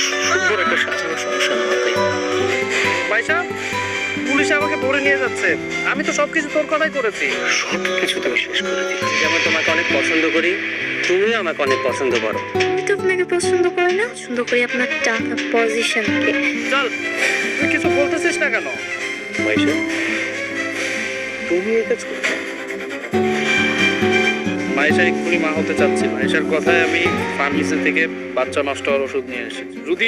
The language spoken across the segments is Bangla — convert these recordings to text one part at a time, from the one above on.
সুন্দর একটা সাজানো সমস্যা না তাই ভাইসা পুলিশ আমাকে ধরে নিয়ে যাচ্ছে। আমি তো সবকিছু তোর কথাই করেছি। সবকিছু তুমি শেষ করে দিলে। আমি তোমাকে অনেক পছন্দ করি, তুমিও আমাকে অনেক পছন্দ করো। আমি তো আপনাকে পছন্দ করি না, পছন্দ করি আপনার টাকা পজিশনকে। চল, তুই কিছু বলতেছিস না কেন? মাইশা তুমি এই কাজ করছো? মাইশা এক্ষুনি মা হতে চাচ্ছি। মাইশার কথায় আমি ফার্মেসি থেকে বাচ্চা নষ্ট হওয়ার ওষুধ নিয়ে এসেছি। যদি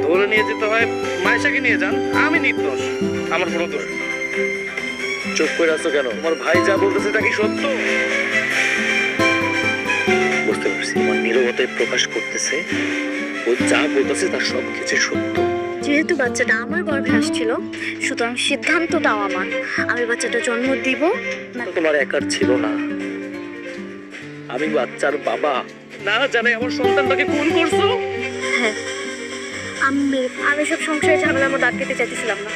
ধরে নিয়ে যেতে হয় মাইশাকে নিয়ে যান, আমি নির্দোষ, আমার কোনো দোষ নেই। চুপ করে আছো কেন? তোমার ভাই যা বলতেছে তা কি সত্য? বুঝতে পারছি, আমার নীরবতায় প্রকাশ করতেছে ও যা বলতেছে তার সবকিছু সত্য। যেহেতু বাচ্চাটা আমার গর্ভে আসছিল, সুতরাং সিদ্ধান্তটাও আমার। আমি বাচ্চাটা জন্ম দিব না। তোমার একার ছিল না, আমি বাচ্চার বাবা। না জানে আমার সন্তানটাকে খুন করছো। হ্যাঁ, আমি সব সংসারে ঝামেলার মধ্যে আটকেতে চাইতেছিলাম না,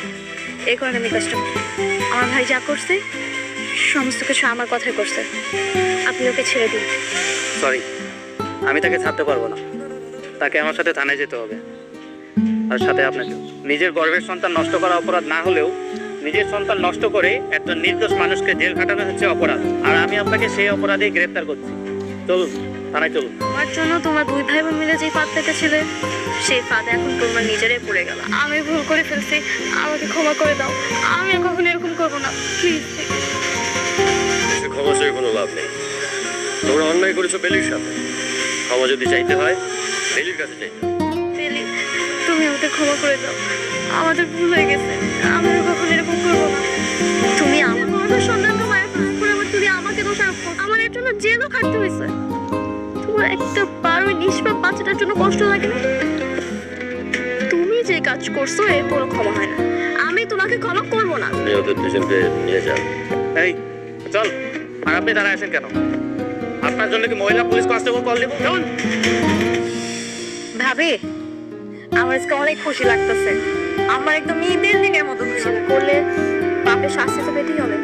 এই কারণে আমি কষ্ট। আমার ভাই যা করছে সমস্ত কিছু আমার কথাই করছে। আপনি ওকে ছেড়ে দিন। সরি, আমি তাকে ছাড়তে পারবো না। তাকে আমার সাথে থানায় যেতে হবে, আর সাথে আপনাকে। নিজের গর্ভের সন্তান নষ্ট করা অপরাধ না হলেও নিজের সন্তান নষ্ট করে একটা নির্দোষ মানুষকে জেল খাটানো হচ্ছে অপরাধ, আর আমি আপনাকে সেই অপরাধেই গ্রেফতার করছি। চলুন, থানায় চলুন। আমার জন্য তোমার দুই ভাই বোন মিলে যে ফাঁদ পেতেছিলে, সেই ফাঁদ এখন তোমার নিজেরাই পড়ে গেল। আমি ভুল করে ফেলছি, আমাকে ক্ষমা করে দাও। আমি আর কখনো এরকম করবো না, প্লিজ। ক্ষমা চেয়ে কোনো লাভ নেই। তোমরা অন্যায় করেছো বেলির সাথে। ক্ষমা যদি চাইতে হয় বেলির কাছে চাইতে হবে। বেলি, তুমি আমাকে ক্ষমা করে দাও, আমাদের ভুল হয়ে গেছে। আমি আর কখনো এরকম করবো না। তুমি আমার সন্তানকে মায়ের করে তুমি আমাকে দোষারোপ করো। আমার এর জন্য জেলও খাটতে হয়েছে। তোমার একটা বারো নিষ্পাপ বাচ্চাটার জন্য কষ্ট লাগে না? তুমি যে কাজ করছো এর কোনো ক্ষমা হয় না। আমি তোমাকে ক্ষমা করবো না। ওদের দুজনকে নিয়ে যান। এই চল। আর আপনি দাঁড়ায় আসেন কেন? আপনার জন্য কি মহিলা পুলিশ কনস্টেবল কল দিব? চলুন। ভাবি, আমার আজকে অনেক খুশি লাগতেছে। আমার একদম ঈদের দিনের মতো খুশি করলে বাপের শাস্তি তো পেতেই হবে।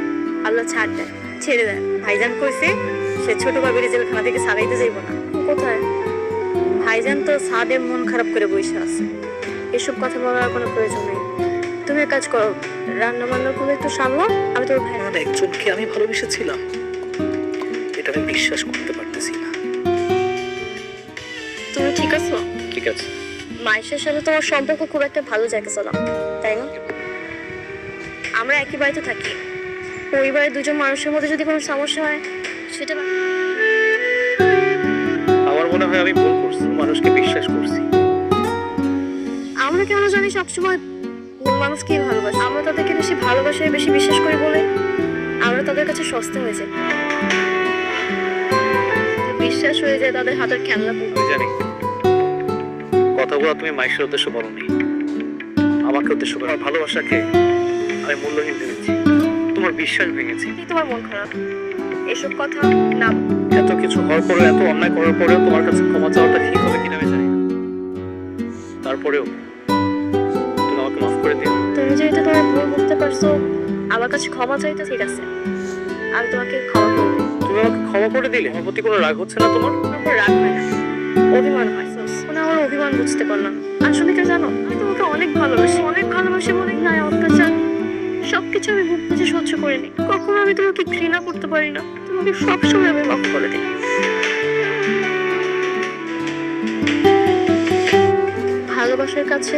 আল্লাহ ছাড় দেয়, ছেড়ে দেয়। ভাইজান কইছে সে ছোট বাবির জেলখানা থেকে ছাড়াইতে যাইব না। কোথায়? ভাইজান তো সাদে মন খারাপ করে বসে আছে। এসব কথা বলার কোনো প্রয়োজন নেই। তুমি এক কাজ করো, রান্না বান্না করে একটু সামলো। আমি তোর ভাই একজনকে আমি ভালোবেসেছিলাম, এটা আমি বিশ্বাস করতে পারতেছি না। তুমি ঠিক আছো? ঠিক আছে। মাইশের সাথে তোমার সম্পর্ক খুব একটা ভালো জায়গা চলাম, তাই না? আমরা একই বাড়িতে থাকি। পরিবারের দুজন মানুষের মধ্যে যদি কোনো সমস্যা হয় সেটা আমার মনে হয় আমি ভুল করছি, মানুষকে বিশ্বাস করছি। আমরা কেন জানি সবসময় ভুল মানুষকেই ভালোবাসি। আমরা তাদেরকে বেশি ভালোবাসি, বেশি বিশ্বাস করি বলে আমরা তাদের কাছে সস্তা হয়ে যাই। বিশ্বাস হয়ে যায় তাদের হাতের খেলনা। আমি জানি কথাগুলো তুমি মাইশের উদ্দেশ্য বলনি, আমাকে উদ্দেশ্য করে। আমার ভালোবাসাকে আমি মূল্যহীন ভেবেছি, তোমার বিশ্বাস ভেঙেছি। তোমার মন খারাপ, এসব কথা না। এত কিছু হওয়ার পরেও, এত অন্যায় করার পরেও তোমার কাছে ক্ষমা চাওয়াটা ঠিক হবে কিনা আমি জানি না। তারপরেও তুমি আমাকে মাফ করে দিও। তুমি যেহেতু তোমার ভুল বুঝতে পারছো, আমার কাছে ক্ষমা চাইতে ঠিক আছে। আমি তোমাকে ক্ষমা করে দিই। তুমি আমাকে ক্ষমা করে দিলে, আমার প্রতি কোনো রাগ হচ্ছে না তোমার? আমার রাগ হয় না, অভিমান হয়। আমার অভিমান বুঝতে পারলাম। আসলে কি জানো, আমি তোমাকে অনেক ভালোবাসি বলে না অত্যাচার সবকিছু আমি বুক বুঝে সহ্য করিনি। কখনো আমি তোমাকে ঘৃণা করতে পারি না। তোমাকে সবসময় আমি মাফ করে দিই। ভালোবাসার কাছে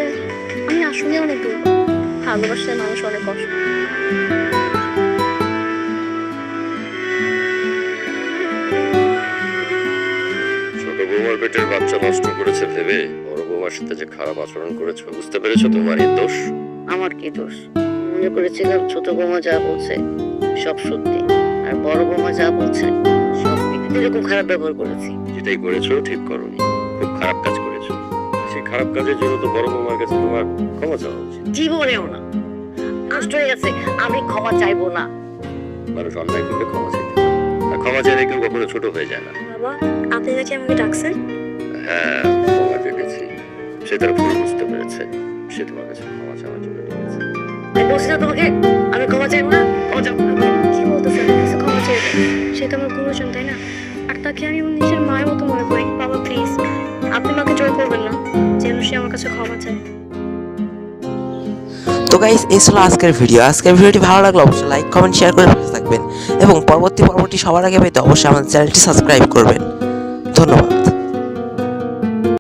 আমি আসলে অনেক দূর। ভালোবাসার মানুষ অনেক কষ্ট। ছোট বৌমার পেটের বাচ্চা নষ্ট করেছে ভেবে বড় বৌমার সাথে যে খারাপ আচরণ করেছো, বুঝতে পেরেছো তোমার এই দোষ? আমার কি দোষ? মনে করেছিলাম ছোট বৌমা যা বলছে সব সত্যি, আর বড় বৌমা যা বলছে সব মিথ্যে। এরকম খারাপ ব্যবহার করেছি। যেটাই করেছো ঠিক করোনি, খুব খারাপ কাজ করেছো। সেই খারাপ কাজের জন্য তো বড় বৌমার কাছে তোমার ক্ষমা চাওয়া উচিত। জীবনেও না। নষ্ট হয়ে গেছে, আমি ক্ষমা চাইবো না। মানুষ অন্যায় করলে ক্ষমা চাইতে হয়, আর ক্ষমা চাইলে কেউ কখনো ছোট হয়ে যায় না। বাবা, আপনি নাকি আমাকে ডাকছেন? হ্যাঁ, তোমার ডেকেছি। সে তার ভুল বুঝতে পেরেছে, সে তোমার কাছে ক্ষমা চাওয়ার জন্য ডেকেছে। আমি বলছি না তোমাকে আমি ক্ষমা চাইবো না। ক্ষমা চাইবো না। কি বলতেছেন? ক্ষমা চাইবে, সে তো আমার গুরুজন, তাই না? আর তাকে আমি নিজের মায়ের মতো মনে করি। বাবা প্লিজ, আপনি মাকে জোর করবেন না, যেন সে আমার কাছে ক্ষমা চাই। তো গাইস, এই ছিল আজকের ভিডিওটি ভালো লাগলে অবশ্যই লাইক কমেন্ট শেয়ার করে পাশে থাকবেন এবং পরবর্তী পর্বটি সবার আগে পেতে অবশ্যই আমাদের চ্যানেলটি সাবস্ক্রাইব করবেন। ধন্যবাদ।